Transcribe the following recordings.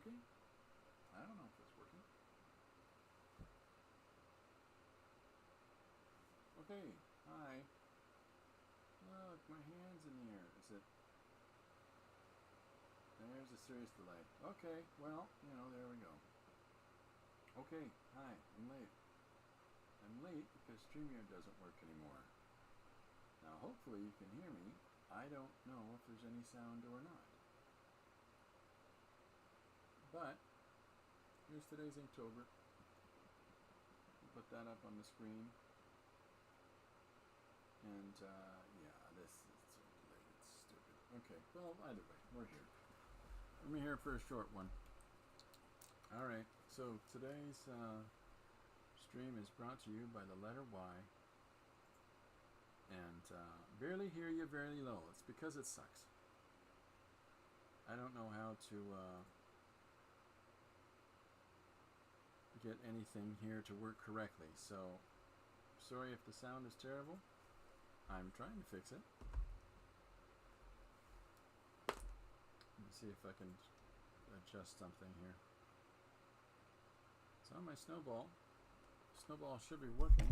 working? I don't know if it's working. Okay, hi. Look, my hand's in the air. Is it? There's a serious delay. Okay, well, there we go. Okay, hi, I'm late. I'm late because StreamYard doesn't work anymore. Now, hopefully you can hear me. I don't know if there's any sound or not. But, here's today's Inktober. I'll put that up on the screen. And, yeah, this is so delayed. It's stupid. Okay, well, either way, we're here. I'm here for a short one. Alright, so today's stream is brought to you by the letter Y. And barely hear you very low. It's because it sucks. I don't know how to get anything here to work correctly. So, sorry if the sound is terrible. I'm trying to fix it. Let me see if I can adjust something here. It's on my snowball. Snowball should be working.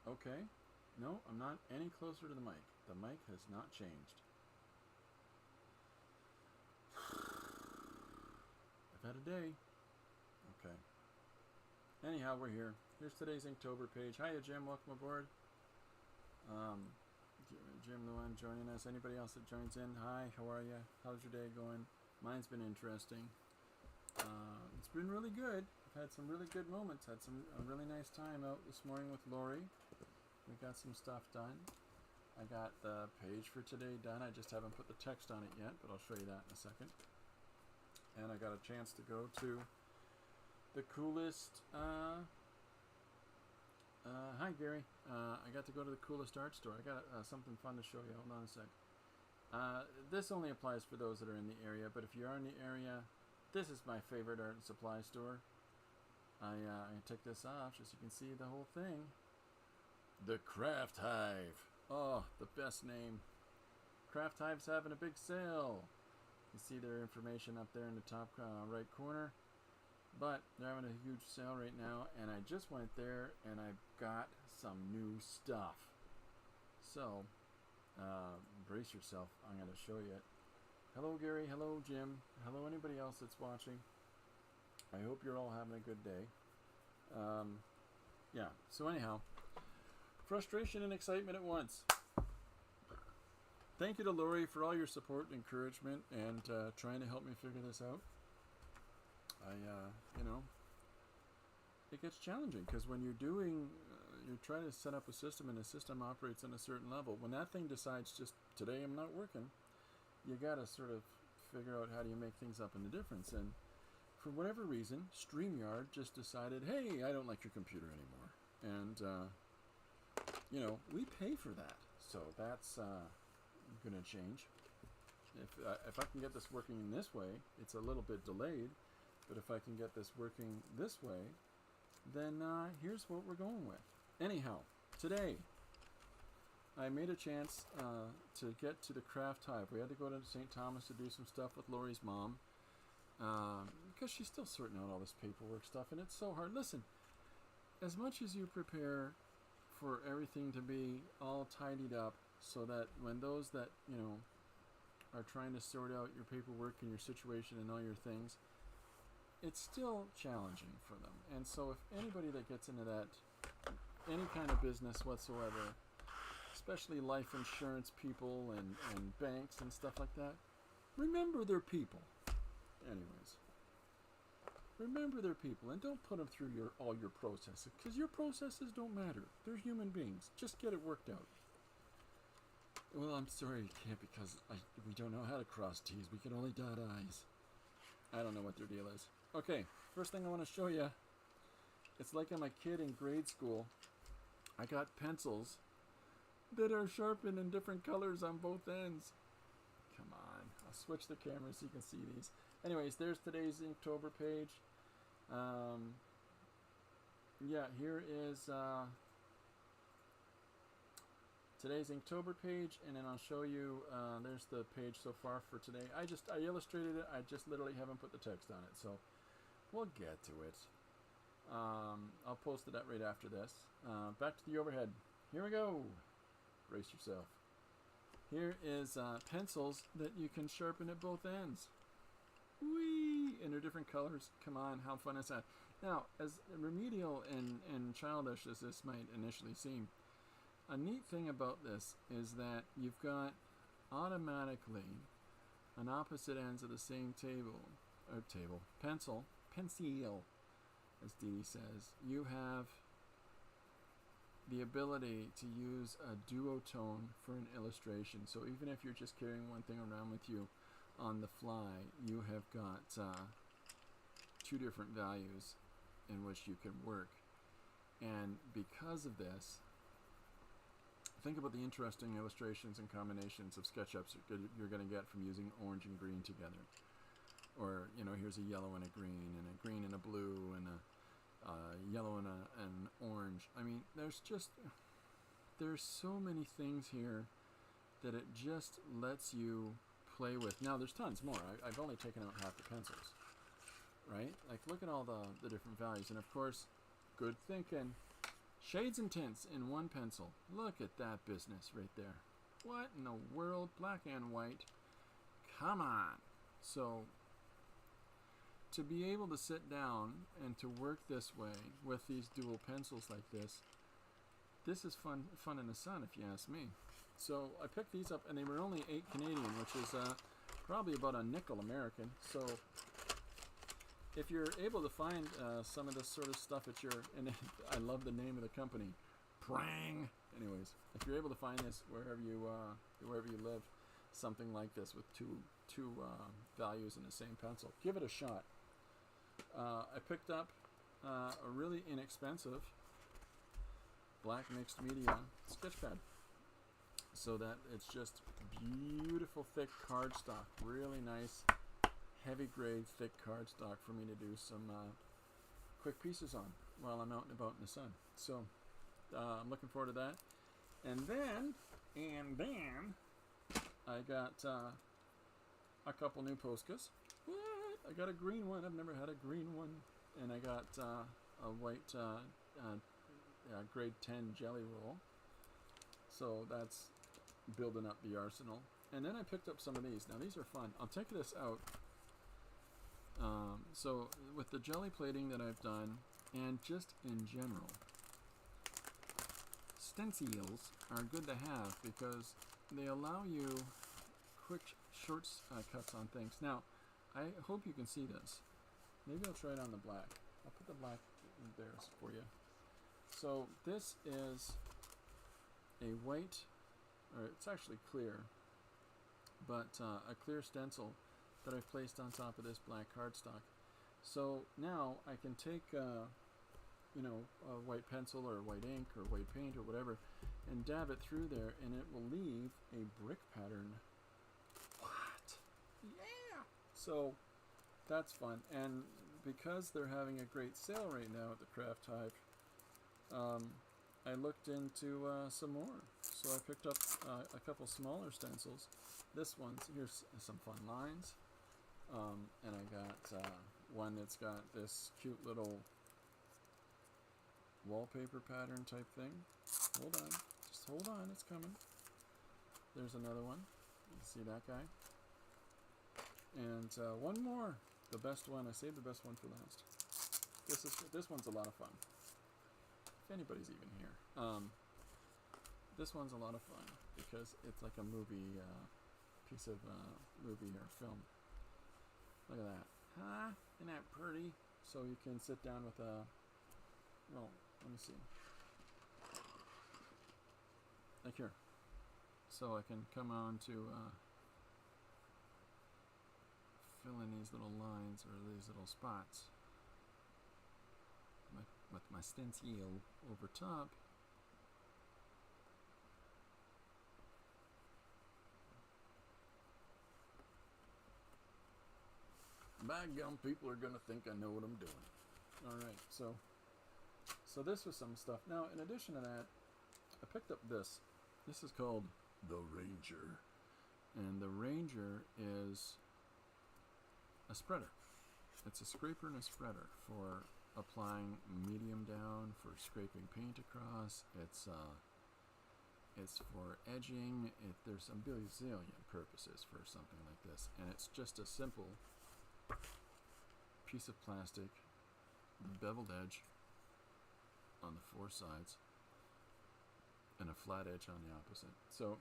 Okay. No, I'm not any closer to the mic. The mic has not changed. I've had a day. Okay. Anyhow, we're here. Here's today's Inktober page. Hiya, Jim. Welcome aboard. Jim Llewellyn joining us. Anybody else that joins in? Hi, how are you? How's your day going? Mine's been interesting. It's been really good. I've had some really good moments. Had a really nice time out this morning with Lori. We got some stuff done. I got the page for today done. I just haven't put the text on it yet, but I'll show you that in a second. And I got a chance to go to the coolest... hi, Gary. I got to go to the coolest art store. I got something fun to show you. Hold on a sec. This only applies for those that are in the area, but if you are in the area, this is my favorite art and supply store. I took this off just so you can see the whole thing. The Craft Hive. Oh, the best name. Craft Hive's having a big sale. You see their information up there in the top right corner. But they're having a huge sale right now, and I just went there and I got some new stuff. So, brace yourself. I'm going to show you it. Hello, Gary. Hello, Jim. Hello, anybody else that's watching. I hope you're all having a good day. Yeah, so anyhow, frustration and excitement at once. Thank you to Lori for all your support and encouragement and trying to help me figure this out. It gets challenging because when you're trying to set up a system and the system operates on a certain level. When that thing decides just today I'm not working, you got to sort of figure out how do you make things up in the difference. And for whatever reason, StreamYard just decided, hey, I don't like your computer anymore. And, we pay for that. So that's going to change. If I can get this working in this way, it's a little bit delayed. But if I can get this working this way, then here's what we're going with. Anyhow, today I made a chance to get to the Craft Hive. We had to go to St. Thomas to do some stuff with Lori's mom because she's still sorting out all this paperwork stuff, and it's so hard. Listen, as much as you prepare for everything to be all tidied up so that when those that, are trying to sort out your paperwork and your situation and all your things, it's still challenging for them. And so if anybody that gets into that, any kind of business whatsoever, especially life insurance people and banks and stuff like that, remember they're people. Anyways, remember they're people and don't put them through all your processes, because your processes don't matter. They're human beings. Just get it worked out. Well, I'm sorry you can't because we don't know how to cross T's. We can only dot I's. I don't know what their deal is. Okay, first thing I want to show you, it's like I'm a kid in grade school. I got pencils that are sharpened in different colors on both ends. Come on, I'll switch the camera so you can see these. Anyways, there's today's Inktober page. Yeah, here is today's Inktober page, and then I'll show you, there's the page so far for today. I illustrated it, I just literally haven't put the text on it, so we'll get to it. I'll post it right after this. Back to the overhead. Here we go. Brace yourself. Here is pencils that you can sharpen at both ends. Whee! And they're different colors. Come on, how fun is that? Now, as remedial and childish as this might initially seem, a neat thing about this is that you've got automatically on opposite ends of the same pencil, as Dee Dee says, you have the ability to use a duotone for an illustration. So even if you're just carrying one thing around with you on the fly, you have got two different values in which you can work. And because of this, think about the interesting illustrations and combinations of SketchUps you're going to get from using orange and green together. Or, you know, here's a yellow and a green and a blue and a yellow and an orange. I mean, there's so many things here that it just lets you play with. Now, there's tons more. I've only taken out half the pencils, right? Like, look at all the different values. And, of course, good thinking. Shades and tints in one pencil. Look at that business right there. What in the world? Black and white. Come on. So, to be able to sit down and to work this way with these dual pencils like this is fun in the sun, if you ask me. So I picked these up, and they were only $8 Canadian, which is probably about a nickel American. So if you're able to find some of this sort of stuff at and I love the name of the company, Prang. Anyways, if you're able to find this wherever you live, something like this with two values in the same pencil, give it a shot. I picked up a really inexpensive black mixed media sketchpad, so that it's just beautiful thick cardstock, really nice heavy grade thick cardstock for me to do some quick pieces on while I'm out and about in the sun. So I'm looking forward to that. And then I got a couple new Poscas. What? I got a green one. I've never had a green one. And I got a white grade 10 jelly roll. So that's building up the arsenal. And then I picked up some of these. Now these are fun. I'll take this out. So with the jelly plating that I've done, and just in general, stencils are good to have because they allow you quick shortcuts on things. Now, I hope you can see this. Maybe I'll try it on the black. I'll put the black in there for you. So this is a white, or it's actually clear, but a clear stencil that I've placed on top of this black cardstock. So now I can take a white pencil or white ink or white paint or whatever and dab it through there, and it will leave a brick pattern. What? Yeah! So that's fun. And because they're having a great sale right now at the Craft Hive, I looked into some more. So I picked up a couple smaller stencils. Here's some fun lines. And I got one that's got this cute little wallpaper pattern type thing. Hold on. Just hold on. It's coming. There's another one. You see that guy? And one more. The best one. I saved the best one for last. This one's a lot of fun. If anybody's even here. This one's a lot of fun because it's like a movie, piece of movie or film. Look at that. Huh? Isn't that pretty? So you can sit down with well, let me see. Like here. So I can come on to fill in these little lines or these little spots with my stencil over top. By gum, people are going to think I know what I'm doing. Alright, so this was some stuff. Now, in addition to that, I picked up this. This is called the Ranger. And the Ranger is a spreader. It's a scraper and a spreader for applying medium down, for scraping paint across. It's for edging. There's a bazillion purposes for something like this. And it's just a simple piece of plastic, beveled edge on the four sides, and a flat edge on the opposite. So,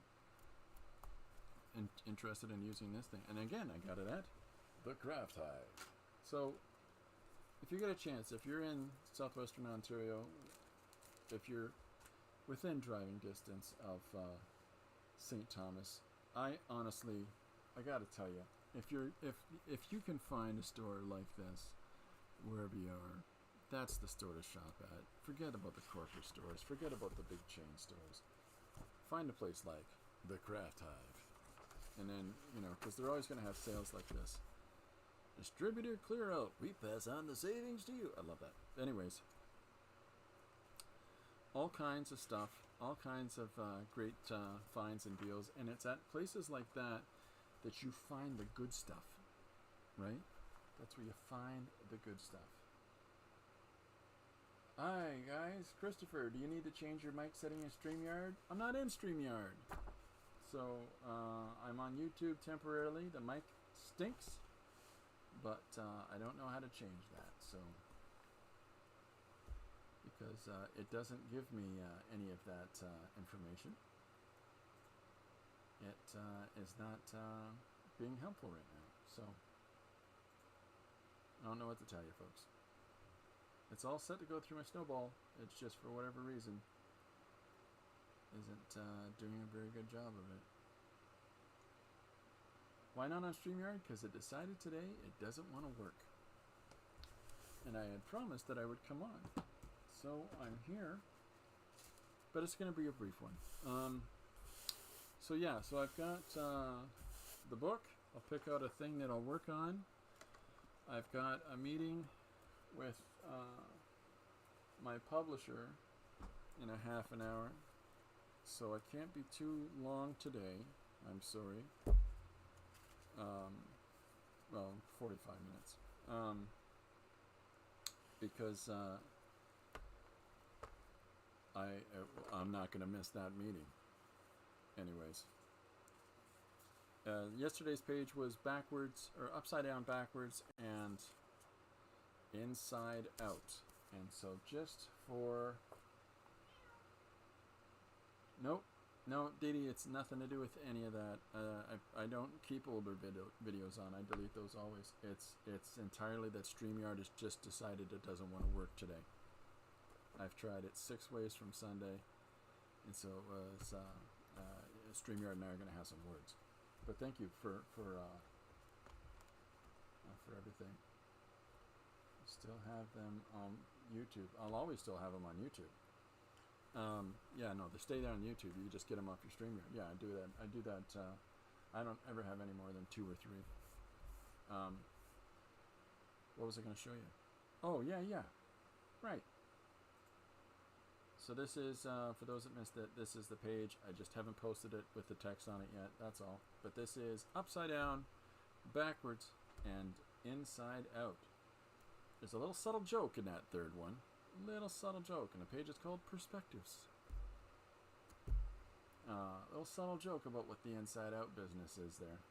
interested in using this thing. And again, I got it at the Craft Hive. So, if you get a chance, if you're in southwestern Ontario, if you're within driving distance of St. Thomas, I honestly, I gotta tell you, if you can find a store like this wherever you are, that's the store to shop at. Forget about the corporate stores. Forget about the big chain stores. Find a place like the Craft Hive, and then because they're always gonna have sales like this. Distributor clear out. We pass on the savings to you. I love that. Anyways, all kinds of stuff, all kinds of great finds and deals, and it's at places like that that you find the good stuff, right? That's where you find the good stuff. Hi guys, Christopher, do you need to change your mic setting in StreamYard? I'm not in StreamYard. So I'm on YouTube temporarily. The mic stinks, but I don't know how to change that. So because it doesn't give me any of that information. It is not being helpful right now. So I don't know what to tell you, folks. It's all set to go through my snowball. It's just for whatever reason isn't doing a very good job of it. Why not on StreamYard? Because it decided today it doesn't want to work. And I had promised that I would come on. So I'm here. But it's going to be a brief one. So yeah, so I've got the book. I'll pick out a thing that I'll work on. I've got a meeting with my publisher in a half an hour, so I can't be too long today. I'm sorry. Well, 45 minutes. Because I'm not going to miss that meeting. Anyways. Yesterday's page was backwards, or upside down backwards, and inside out. And so just for... Nope. No, Didi, it's nothing to do with any of that. I don't keep older videos on. I delete those always. It's entirely that StreamYard has just decided it doesn't want to work today. I've tried it 6 ways from Sunday, and so it was StreamYard and I are going to have some words. But thank you for everything. Still have them on YouTube. I'll always still have them on YouTube. Yeah, no, they stay there on YouTube. You just get them off your StreamYard. Yeah, I do that. I don't ever have any more than 2 or 3. What was I going to show you? Oh, yeah. Right. So this is, for those that missed it, this is the page. I just haven't posted it with the text on it yet. That's all. But this is upside down, backwards, and inside out. There's a little subtle joke in that third one. Little subtle joke. And the page is called Perspectives. Little subtle joke about what the inside out business is there.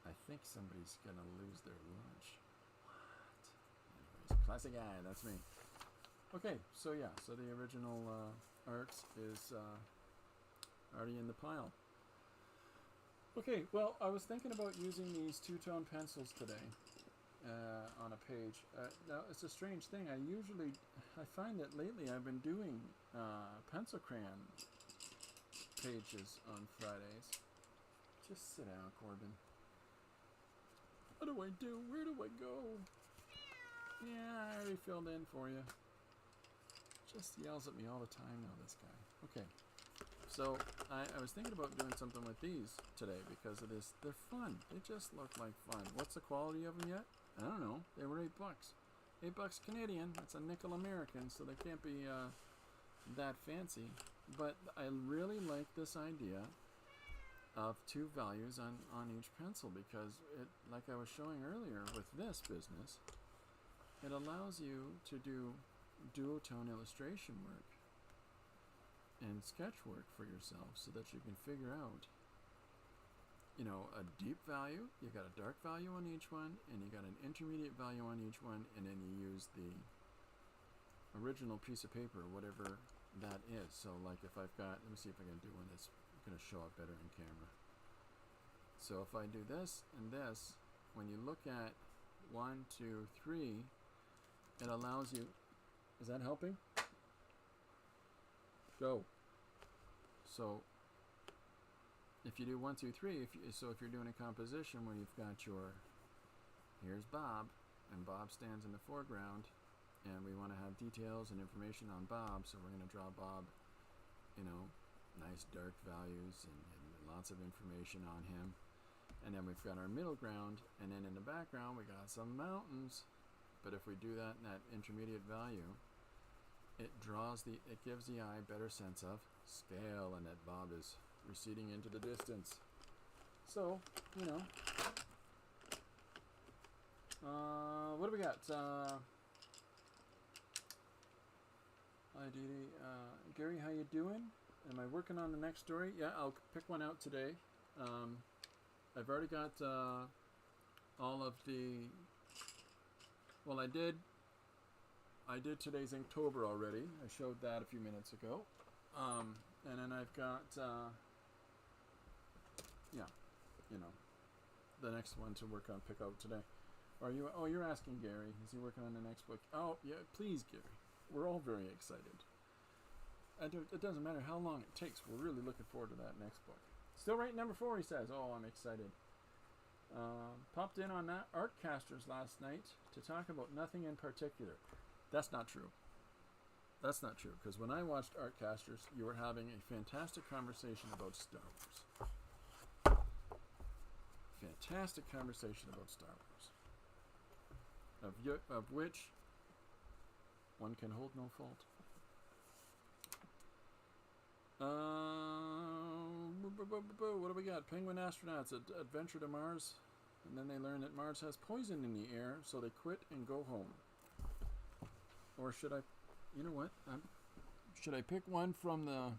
I think somebody's going to lose their lunch. What? Anyways, classic guy. That's me. Okay, so yeah. So the original art is already in the pile. Okay, well, I was thinking about using these two-tone pencils today. On a page. Now it's a strange thing. I find that lately I've been doing pencil crayon pages on Fridays. Just sit down, Corbin. What do I do? Where do I go? Yeah, I already filled in for you. Just yells at me all the time now, this guy. Okay. So I was thinking about doing something with these today because they're fun. They just look like fun. What's the quality of them yet? I don't know. They were $8. $8 Canadian. That's a nickel American, so they can't be that fancy. but I really like this idea of two values on each pencil, because it, like I was showing earlier with this business, it allows you to do duotone illustration work and sketch work for yourself so that you can figure out, you know, a deep value, you got a dark value on each one, and you got an intermediate value on each one, and then you use the original piece of paper, whatever that is. So like if I've got, let me see if I can do one that's going to show up better in camera. So if I do this and this, when you look at 1, 2, 3, it allows you, is that helping? Go. So if you do 1, 2, 3, so if you're doing a composition where you've got your, here's Bob, and Bob stands in the foreground, and we want to have details and information on Bob, so we're going to draw Bob, you know, nice dark values and lots of information on him. And then we've got our middle ground, and then in the background we got some mountains. But if we do that in that intermediate value, it gives the eye a better sense of scale, and that Bob is receding into the distance. So, you know, what do we got? Gary, how you doing? Am I working on the next story? Yeah, I'll pick one out today. I've already got all of the, well, I did today's Inktober already. I showed that a few minutes ago. And then I've got, yeah, you know, the next one to work on, pick out today. Are you, oh, you're asking Gary, is he working on the next book? Oh, yeah, please, Gary. We're all very excited. It doesn't matter how long it takes. We're really looking forward to that next book. Still writing number 4, he says. Oh, I'm excited. Popped in on that Artcasters last night to talk about nothing in particular. That's not true. That's not true, because when I watched Artcasters, you were having a fantastic conversation about Star Wars. Fantastic conversation about Star Wars. Of which one can hold no fault. What do we got? Penguin astronauts adventure to Mars, and then they learn that Mars has poison in the air, so they quit and go home. Or should I, you know what? Should I pick one from the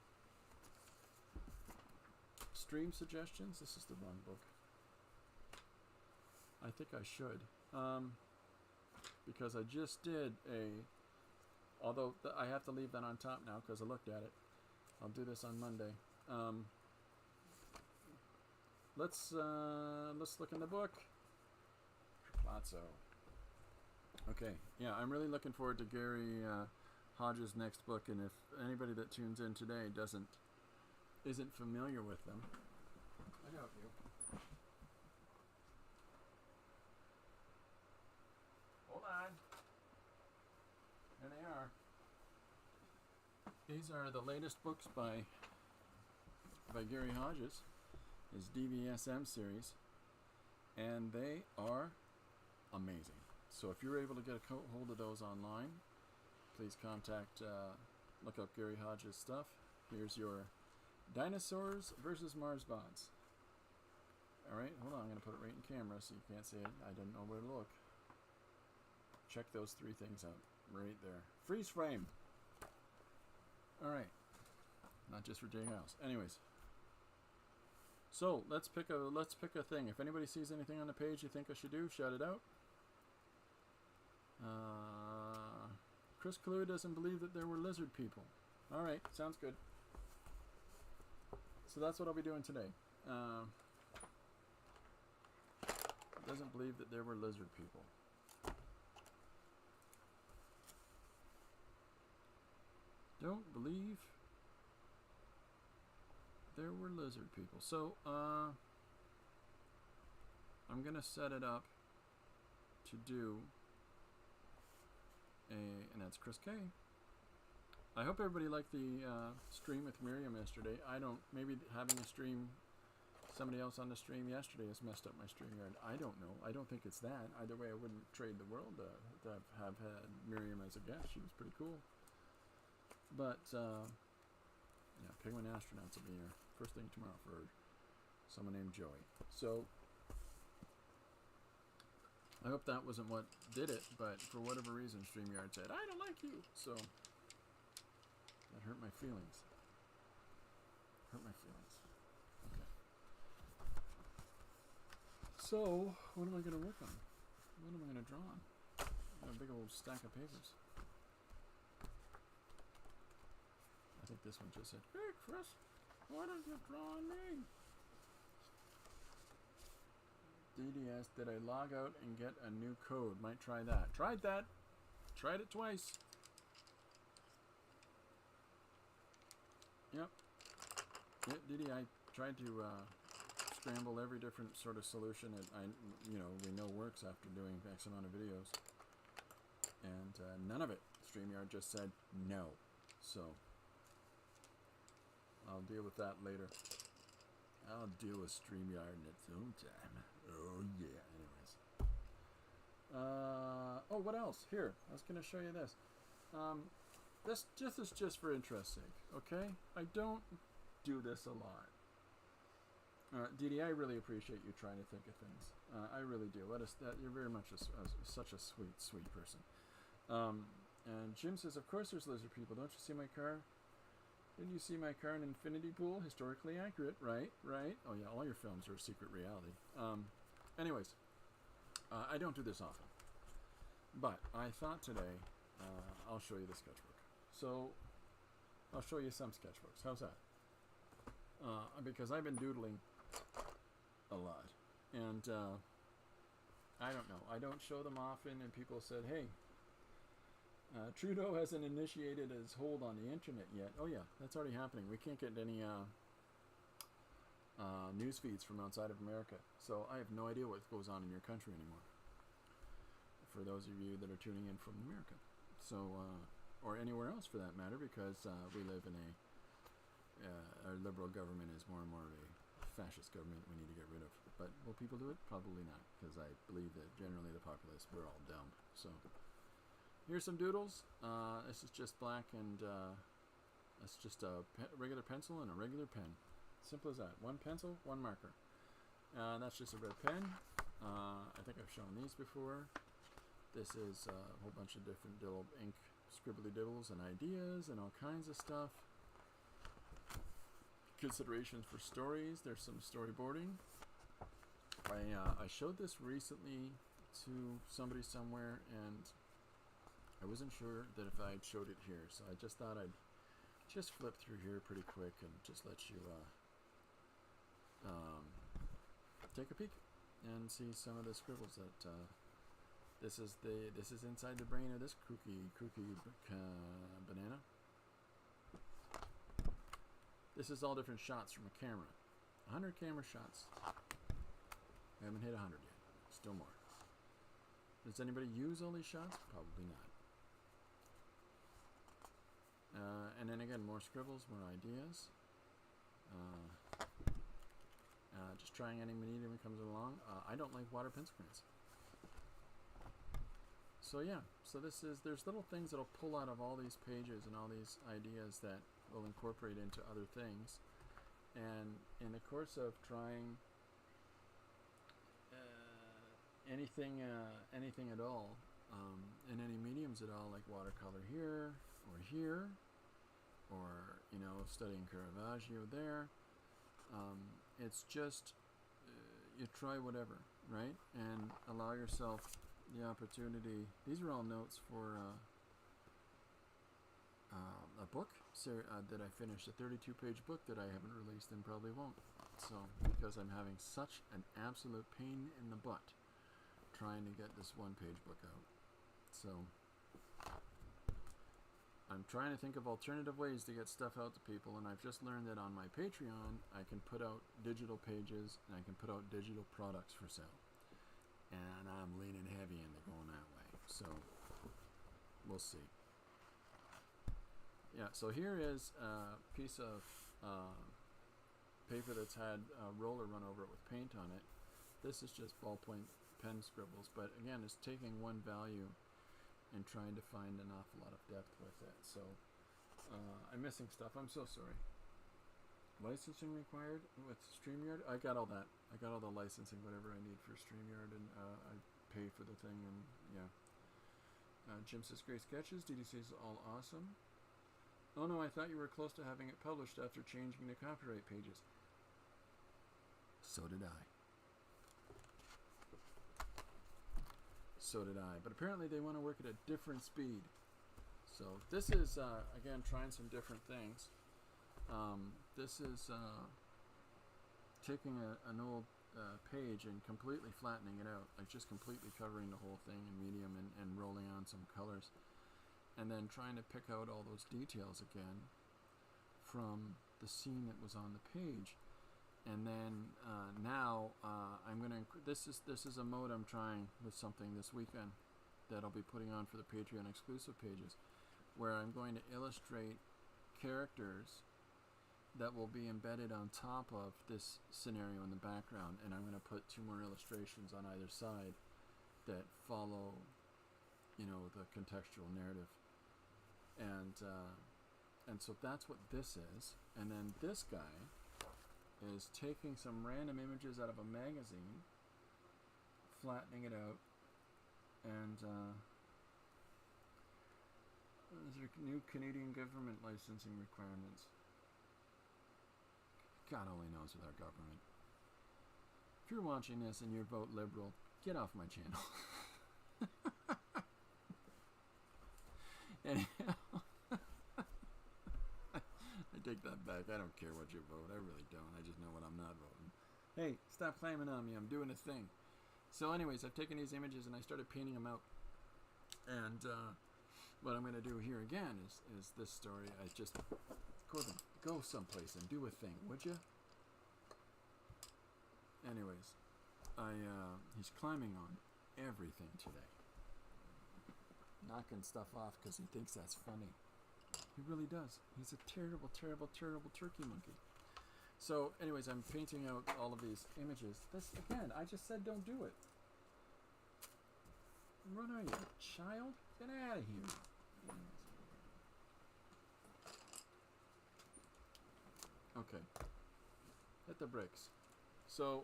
stream suggestions? This is the wrong book. I think I should. Because I just did although I have to leave that on top now because I looked at it. I'll do this on Monday. Let's look in the book. Lotso. Okay, yeah, I'm really looking forward to Gary Hodges' next book, and if anybody that tunes in today isn't familiar with them, I doubt you. Hold on. There they are. These are the latest books by Gary Hodges, his DVSM series, and they are amazing. So if you're able to get a hold of those online, please look up Gary Hodges' stuff. Here's your Dinosaurs versus Mars Bots. Alright, hold on, I'm going to put it right in camera so you can't see it. I didn't know where to look. Check those 3 things out right there. Freeze frame! Alright. Not just for J House. Anyways. So let's pick a thing. If anybody sees anything on the page you think I should do, shout it out. Chris Kalu doesn't believe that there were lizard people. Alright, sounds good. So that's what I'll be doing today. Doesn't believe that there were lizard people. Don't believe there were lizard people. So, I'm going to set it up to do and that's Chris K. I hope everybody liked the stream with Miriam yesterday. Maybe having a stream, somebody else on the stream yesterday has messed up my StreamYard. I don't know. I don't think it's that. Either way, I wouldn't trade the world to have had Miriam as a guest. She was pretty cool. But Yeah, Penguin Astronauts will be here first thing tomorrow for someone named Joey. So I hope that wasn't what did it, but for whatever reason, StreamYard said, I don't like you. So that hurt my feelings. Hurt my feelings. Okay. So, what am I going to work on? What am I going to draw on? I got a big old stack of papers. I think this one just said, hey, Chris, why don't you draw on me? DDS, did I log out and get a new code? Might try that. Tried that. Tried it twice. Yep. Yeah, Didi, I tried to scramble every different sort of solution that we know works after doing X amount of videos. And none of it. StreamYard just said no. So I'll deal with that later. I'll deal with StreamYard in its own time. Oh, yeah. Anyways. Oh, what else? Here. I was going to show you this. This is just for interest's sake, okay? I don't do this a lot. Didi, I really appreciate you trying to think of things. I really do. You're very much such a sweet, sweet person. And Jim says, of course there's lizard people. Don't you see my car? Didn't you see my car in Infinity Pool? Historically accurate, right? Right? Oh yeah, all your films are a secret reality. Anyways, I don't do this often. But I thought today, I'll show you the sketchbook. So, I'll show you some sketchbooks. How's that? Because I've been doodling a lot. And, I don't know. I don't show them often, and people said, hey, Trudeau hasn't initiated his hold on the internet yet. Oh yeah, that's already happening. We can't get any news feeds from outside of America. So I have no idea what goes on in your country anymore. For those of you that are tuning in from America. So, or anywhere else for that matter, because we live in our liberal government is more and more of a fascist government we need to get rid of. But will people do it? Probably not, because I believe that generally the populace, we're all dumb. So here's some doodles. This is just black, and that's just a regular pencil and a regular pen. Simple as that. One pencil, one marker. That's just a red pen. I think I've shown these before. This is a whole bunch of different little ink scribbly diddles and ideas and all kinds of stuff. Considerations for stories. There's some storyboarding. I showed this recently to somebody somewhere, and I wasn't sure that if I'd showed it here, so I just thought I'd just flip through here pretty quick and just let you take a peek and see some of the scribbles that this is inside the brain of this kooky banana. This is all different shots from a camera. 100 camera shots. I haven't hit 100 yet. Still more. Does anybody use all these shots? Probably not. And then again, more scribbles, more ideas. Just trying any medium that comes along. I don't like water pencil crayons. So yeah, there's little things that'll pull out of all these pages and all these ideas that will incorporate into other things. And in the course of trying anything at all, in any mediums at all, like watercolor here, or studying Caravaggio there. It's just you try whatever, right? And allow yourself the opportunity. These are all notes for a book that I finished, a 32-page book that I haven't released and probably won't. So, because I'm having such an absolute pain in the butt trying to get this one-page book out. So, I'm trying to think of alternative ways to get stuff out to people, and I've just learned that on my Patreon, I can put out digital pages, and I can put out digital products for sale. And I'm leaning heavy into going that way. So, we'll see. Yeah, so here is a piece of paper that's had a roller run over it with paint on it. This is just ballpoint pen scribbles, but again, it's taking one value and trying to find an awful lot of depth with it. So I'm missing stuff. I'm so sorry. licensing required with StreamYard. I got all that. I got all the licensing, whatever I need for StreamYard, and I pay for the thing, and yeah. Jim says, great sketches. DD says, all awesome. Oh no, I thought you were close to having it published after changing the copyright pages. So did I. So did I. But apparently they want to work at a different speed. So this is, again, trying some different things. This is taking an old page and completely flattening it out, like just completely covering the whole thing in medium and rolling on some colors, and then trying to pick out all those details again from the scene that was on the page. And then now I'm going to this is a mode I'm trying with something this weekend that I'll be putting on for the Patreon exclusive pages, where I'm going to illustrate characters that will be embedded on top of this scenario in the background, and I'm going to put 2 more illustrations on either side that follow, you know, the contextual narrative. And so that's what this is. And then this guy is taking some random images out of a magazine, flattening it out, and these are new Canadian government licensing requirements. God only knows with our government. If you're watching this and you vote Liberal, get off my channel. Anyhow, I take that back. I don't care what you vote. I really don't. I just know what I'm not voting. Hey, stop claiming on me. I'm doing a thing. So anyways, I've taken these images and I started painting them out. And what I'm going to do here again is this story. I just... Corbin, go someplace and do a thing, would you? Anyways, he's climbing on everything today. Knocking stuff off because he thinks that's funny. He really does. He's a terrible, terrible, terrible turkey monkey. So, anyways, I'm painting out all of these images. This, again, I just said don't do it. What are you, a child? Get out of here. Okay. Hit the bricks. So,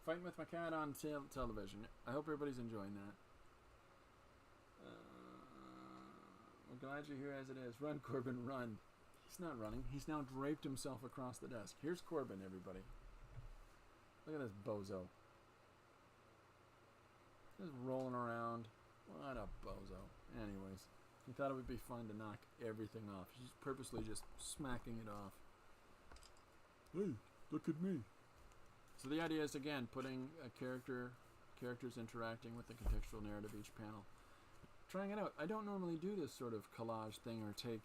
fighting with my cat on television. I hope everybody's enjoying that. I'm glad you're here as it is. Run, Corbin, run. He's not running. He's now draped himself across the desk. Here's Corbin, everybody. Look at this bozo. Just rolling around. What a bozo. Anyways, he thought it would be fun to knock everything off. He's purposely just smacking it off. Hey, look at me. So the idea is, again, putting a characters interacting with the contextual narrative each panel. Trying it out. I don't normally do this sort of collage thing or take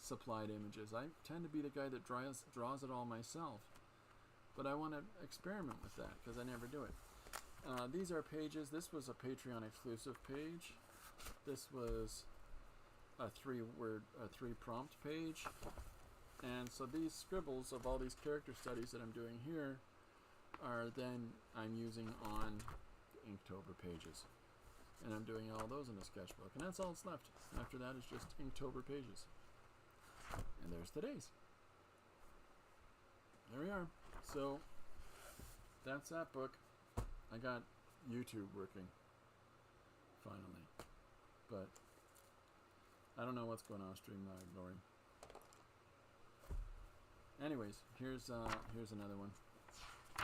supplied images. I tend to be the guy that draws it all myself. But I want to experiment with that because I never do it. These are pages. This was a Patreon exclusive page. This was a 3 prompt page. And so these scribbles of all these character studies that I'm doing here are then I'm using on Inktober pages. And I'm doing all those in a sketchbook. And that's all that's left. After that is just Inktober pages. And there's today's. There we are. So that's that book. I got YouTube working. Finally. But I don't know what's going on Streamline, Lori. Anyways, here's another one. I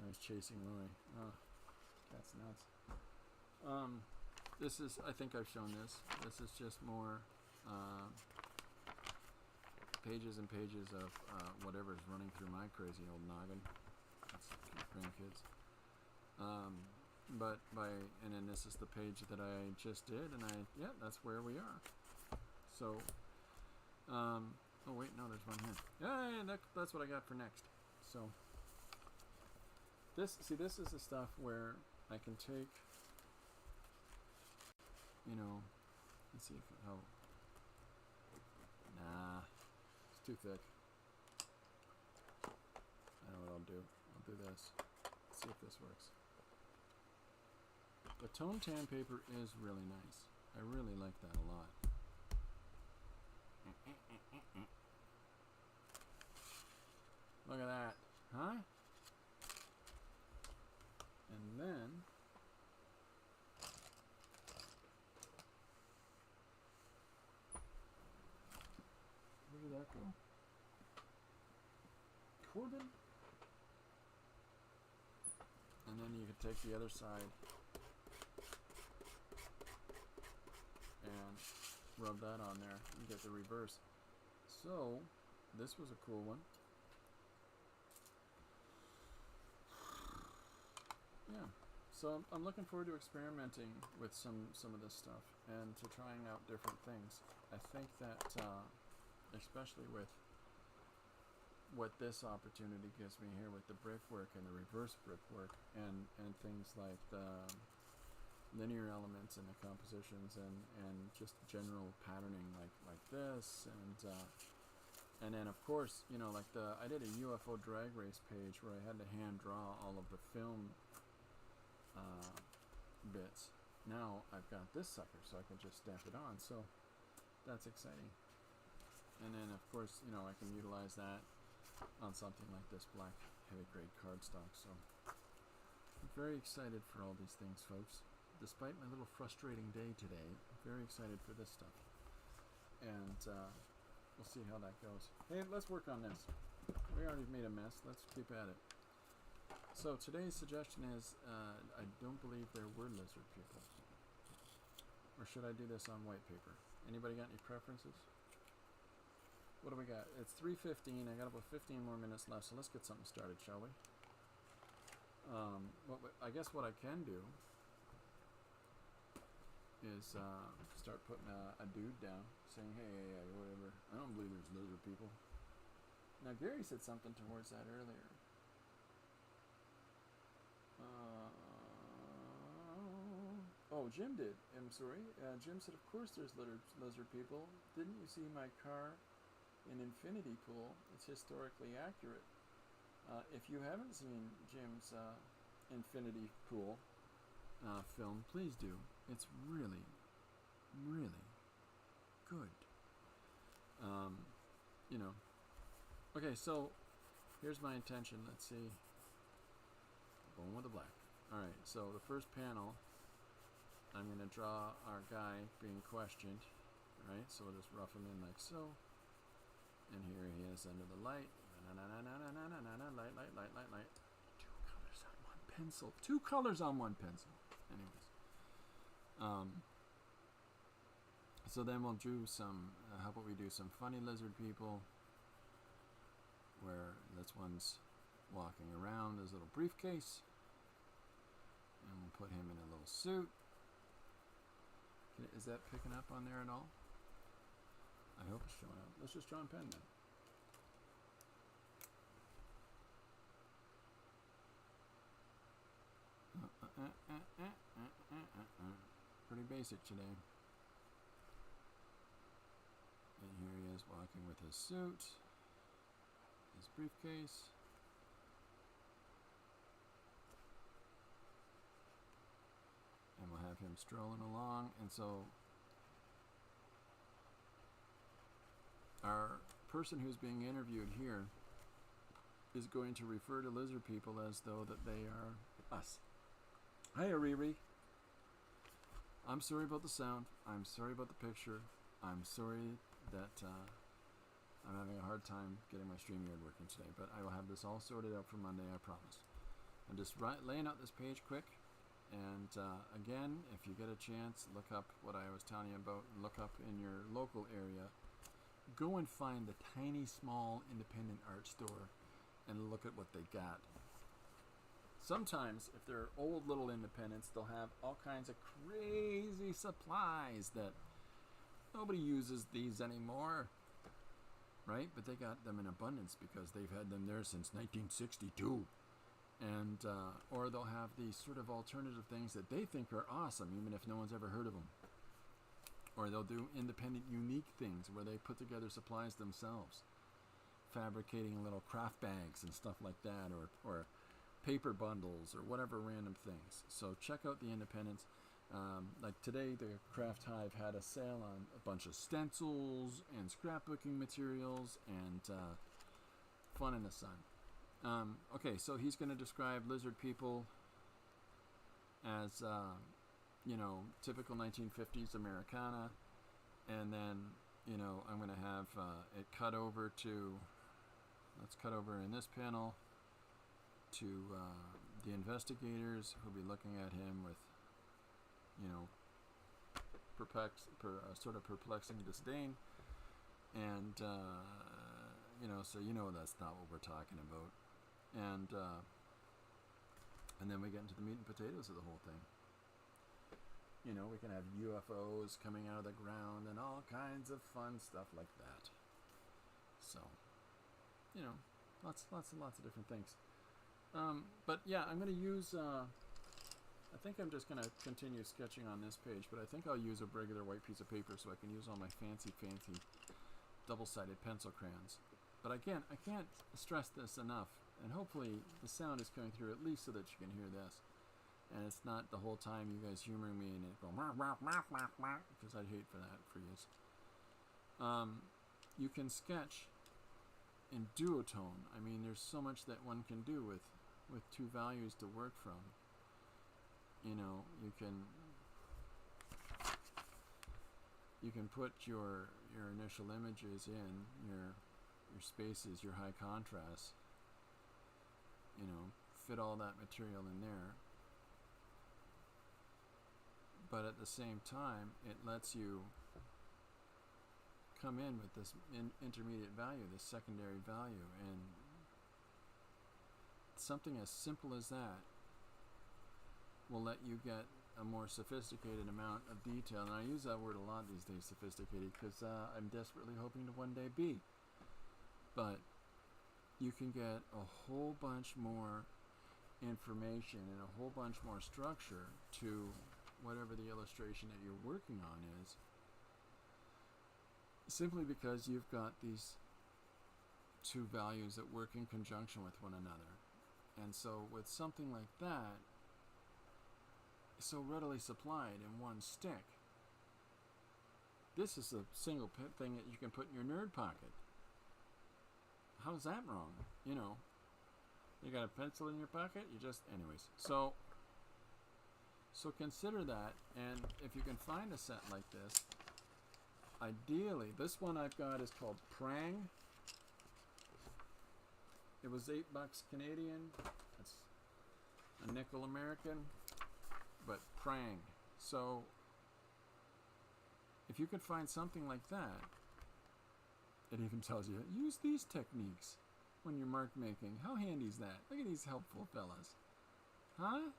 was chasing Lori. Oh, that's nuts. This is, I think I've shown this. This is just more pages and pages of whatever's running through my crazy old noggin. That's grandkids. And then this is the page that I just did, and yeah, that's where we are. So, oh wait, no, there's one here. Yeah, that's what I got for next. So, this is the stuff where I can take, you know, let's see how, nah, it's too thick. I know what I'll do. I'll do this. Let's see if this works. The tone tan paper is really nice. I really like that a lot. Look at that. Huh? And then where did that go? Corbin? And then you could take the other side and rub that on there and get the reverse. So this was a cool one. Yeah. So I'm looking forward to experimenting with some of this stuff and to trying out different things. I think that especially with what this opportunity gives me here with the brickwork and the reverse brickwork and things like the linear elements and the compositions and just general patterning like this and then of course, you know, like I did a UFO drag race page where I had to hand draw all of the film bits. Now I've got this sucker, so I can just stamp it on. So that's exciting. And then of course, you know, I can utilize that on something like this black heavy grade cardstock. So I'm very excited for all these things, folks. Despite my little frustrating day today, I'm very excited for this stuff. And we'll see how that goes. Hey, let's work on this. We already made a mess. Let's keep at it. So today's suggestion is, I don't believe there were lizard people. Or should I do this on white paper? Anybody got any preferences? What do we got? It's 3:15. I got about 15 more minutes left, so let's get something started, shall we? I guess what I can do is start putting a dude down, saying, hey, whatever. I don't believe there's lizard people. Now, Gary said something towards that earlier. Oh, Jim did. I'm sorry. Jim said, of course there's lizard people. Didn't you see my car in Infinity Pool? It's historically accurate. If you haven't seen Jim's Infinity Pool film, please do. It's really, really good. You know. Okay, so here's my intention. Let's see. Going with the black. Alright, so the first panel, I'm going to draw our guy being questioned. Right, so we'll just rough him in like so. And here he is under the light. Light. Two colors on one pencil. Two colors on one pencil. Anyways. So then we'll do some, how about we do some funny lizard people, where this one's walking around his little briefcase. And we'll put him in a little suit. Is that picking up on there at all? I hope it's showing up. Let's just draw in pen then. Pretty basic today. And here he is walking with his suit, his briefcase. And we'll have him strolling along. And so our person who's being interviewed here is going to refer to lizard people as though that they are us. Hi, Ariri. I'm sorry about the sound. I'm sorry about the picture. I'm sorry that I'm having a hard time getting my StreamYard working today, but I will have this all sorted out for Monday, I promise. I'm just laying out this page quick. And again, if you get a chance, look up what I was telling you about. Look up in your local area. Go and find the tiny, small, independent art store and look at what they got. Sometimes, if they're old little independents, they'll have all kinds of crazy supplies that nobody uses these anymore. Right? But they got them in abundance because they've had them there since 1962. And or they'll have these sort of alternative things that they think are awesome, even if no one's ever heard of them. Or they'll do independent, unique things where they put together supplies themselves, fabricating little craft bags and stuff like that, or paper bundles, or whatever random things. So check out the independents. Like today, the Craft Hive had a sale on a bunch of stencils and scrapbooking materials and fun in the sun. Okay, so he's going to describe lizard people as, typical 1950s Americana. And then, I'm going to have it cut over to, let's cut over in this panel to the investigators who'll be looking at him with, sort of perplexing disdain. And, so that's not what we're talking about. And then we get into the meat and potatoes of the whole thing. We can have UFOs coming out of the ground and all kinds of fun stuff like that. So, lots of different things. But yeah, I'm going to use, I think I'm just going to continue sketching on this page, but I think I'll use a regular white piece of paper so I can use all my fancy double-sided pencil crayons. But again, I can't stress this enough, and hopefully the sound is coming through at least so that you can hear this. And it's not the whole time you guys humoring me and it going because I'd hate for that for you. You can sketch in duotone. I mean, there's so much that one can do with two values to work from. You can put your initial images in, your spaces, your high contrast, fit all that material in there. But at the same time, it lets you come in with this intermediate value, this secondary value, and something as simple as that will let you get a more sophisticated amount of detail. And I use that word a lot these days, sophisticated, because I'm desperately hoping to one day be. But you can get a whole bunch more information and a whole bunch more structure to whatever the illustration that you're working on is, simply because you've got these two values that work in conjunction with one another. And so with something like that, so readily supplied in one stick, this is a single thing that you can put in your nerd pocket. How's that wrong? You got a pencil in your pocket, anyways. So consider that, and if you can find a set like this, ideally, this one I've got is called Prang. It was $8 Canadian. That's a nickel American, but Prang. So if you could find something like that, it even tells you, use these techniques when you're mark making. How handy is that? Look at these helpful fellas. Huh?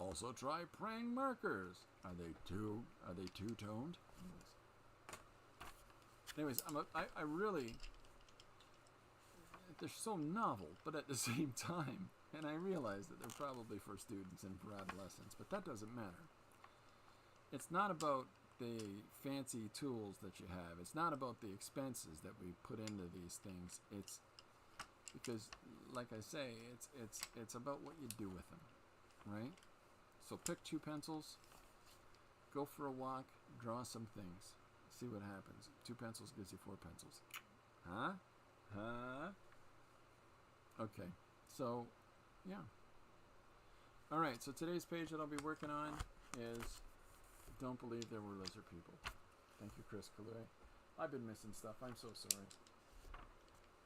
Also try Prang markers. Are they two-toned? Anyways, I really, they're so novel, but at the same time, and I realize that they're probably for students and for adolescents, but that doesn't matter. It's not about the fancy tools that you have. It's not about the expenses that we put into these things. It's because, like I say, it's about what you do with them, right? So pick two pencils, go for a walk, draw some things, see what happens. 2 pencils gives you 4 pencils. Huh? Okay, so, yeah. Alright, so today's page that I'll be working on is Don't Believe There Were Lizard People. Thank you, Chris Calais. I've been missing stuff. I'm so sorry.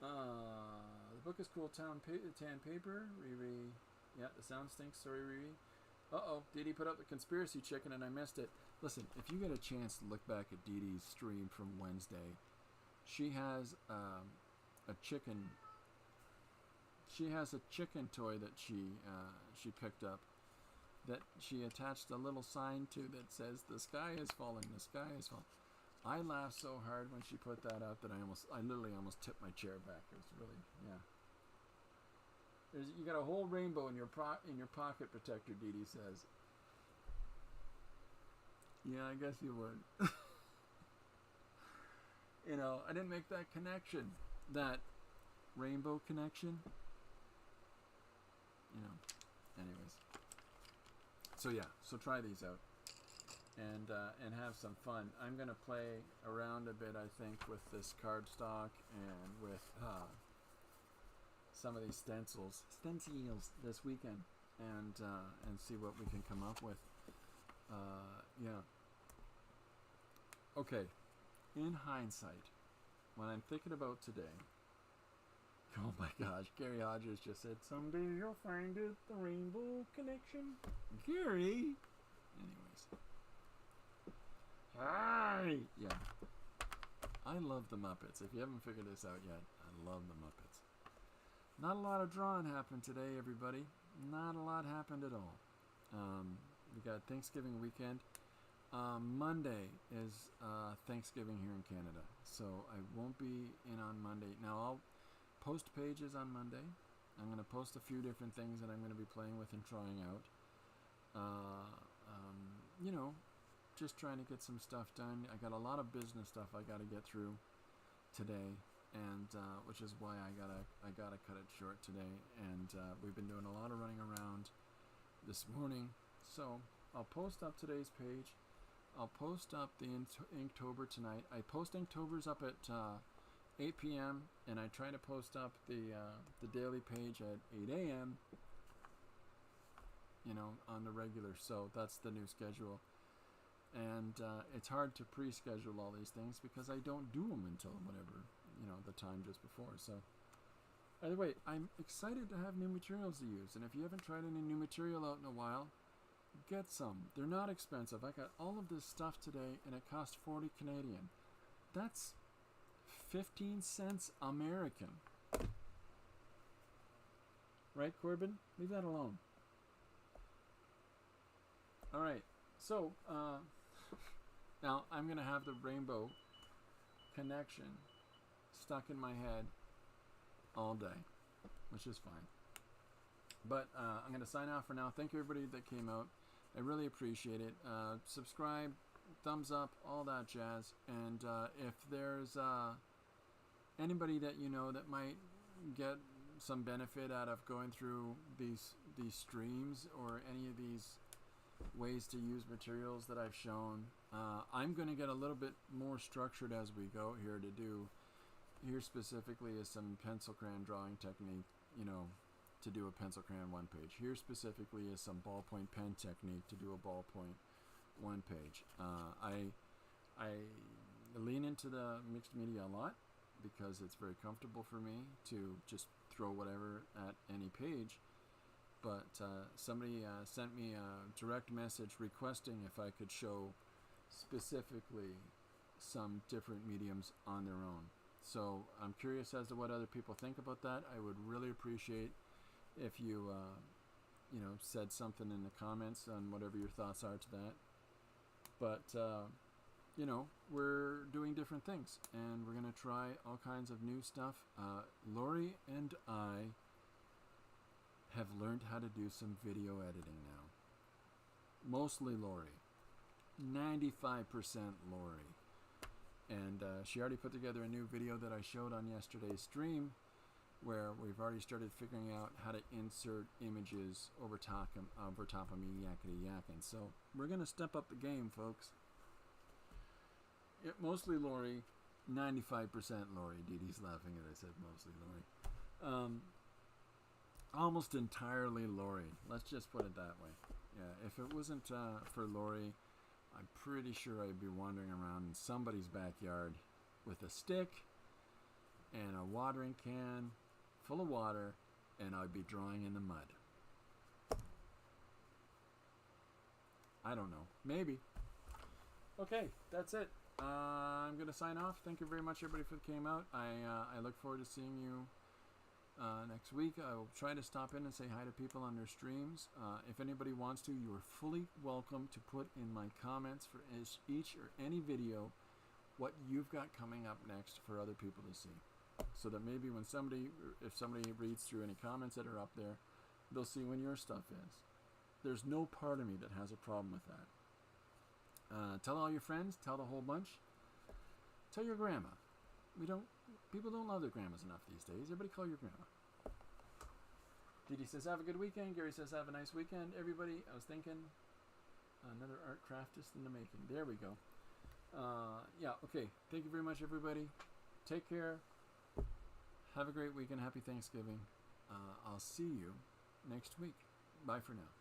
The book is cool. Tan paper. Riri. Yeah, the sound stinks. Sorry, Riri. Uh-oh. Dee Dee put up the conspiracy chicken and I missed it. Listen, if you get a chance to look back at Dee Dee's stream from Wednesday, she has a chicken. She has a chicken toy that she picked up that she attached a little sign to that says, "The sky is falling, the sky is falling." I laughed so hard when she put that out that I literally almost tipped my chair back. It was really, yeah. You got a whole rainbow in your pocket protector, Dee Dee says. Yeah, I guess you would. I didn't make that connection, that rainbow connection. Anyways. So yeah, so try these out and have some fun. I'm gonna play around a bit, I think, with this cardstock and with some of these stencils this weekend, and see what we can come up with. Yeah. Okay. In hindsight, when I'm thinking about today, oh my gosh, Gary Hodges just said, "Someday you'll find it, the Rainbow Connection." Gary. Anyways. Hi. Yeah. I love the Muppets. If you haven't figured this out yet, I love the Muppets. Not a lot of drawing happened today, everybody. Not a lot happened at all. We got Thanksgiving weekend. Monday is Thanksgiving here in Canada, so I won't be in on Monday. Now, I'll post pages on Monday. I'm going to post a few different things that I'm going to be playing with and trying out. You know, just trying to get some stuff done. I got a lot of business stuff I got to get through today, and which is why I gotta cut it short today. And we've been doing a lot of running around this morning, so I'll post up today's page. I'll post up the Inktober tonight. I post Inktober's up at 8 p.m. and I try to post up the daily page at 8 a.m. You know, on the regular. So that's the new schedule. And it's hard to pre-schedule all these things because I don't do them until whatever, you know, the time just before. So, by the way, I'm excited to have new materials to use. And if you haven't tried any new material out in a while, get some. They're not expensive. I got all of this stuff today and it cost 40 Canadian. That's 15 cents American. Right, Corbin? Leave that alone. All right. So, now I'm going to have the Rainbow Connection stuck in my head all day, which is fine. But I'm going to sign off for now. Thank you, everybody that came out. I really appreciate it. Subscribe, thumbs up, all that jazz. And if there's anybody that you know that might get some benefit out of going through these streams or any of these ways to use materials that I've shown, I'm going to get a little bit more structured as we go here to do. Here specifically is some pencil crayon drawing technique, you know, to do a pencil crayon one page. Here specifically is some ballpoint pen technique to do a ballpoint one page. I lean into the mixed media a lot because it's very comfortable for me to just throw whatever at any page. But somebody sent me a direct message requesting if I could show specifically some different mediums on their own. So I'm curious as to what other people think about that. I would really appreciate if you, you know, said something in the comments on whatever your thoughts are to that. But, you know, we're doing different things, and we're going to try all kinds of new stuff. Lori and I have learned how to do some video editing now. Mostly Lori. 95% Lori. And she already put together a new video that I showed on yesterday's stream where we've already started figuring out how to insert images over top of me yakety yakking. So we're going to step up the game, folks. Mostly Lori, 95% Lori. Dee Dee's laughing as I said mostly Lori. Almost entirely Lori. Let's just put it that way. Yeah, if it wasn't for Lori, I'm pretty sure I'd be wandering around in somebody's backyard with a stick and a watering can full of water, and I'd be drawing in the mud. I don't know. Maybe. Okay, that's it. I'm going to sign off. Thank you very much, everybody, for came out. I look forward to seeing you next week. I will try to stop in and say hi to people on their streams. If anybody wants to, you are fully welcome to put in my comments for each or any video what you've got coming up next for other people to see. So that maybe when if somebody reads through any comments that are up there, they'll see when your stuff is. There's no part of me that has a problem with that. Tell all your friends, tell the whole bunch. Tell your grandma. People don't love their grandmas enough these days. Everybody call your grandma. Dee Dee says, have a good weekend. Gary says, have a nice weekend. Everybody, I was thinking, another art craftist in the making. There we go. Yeah, okay. Thank you very much, everybody. Take care. Have a great weekend. Happy Thanksgiving. I'll see you next week. Bye for now.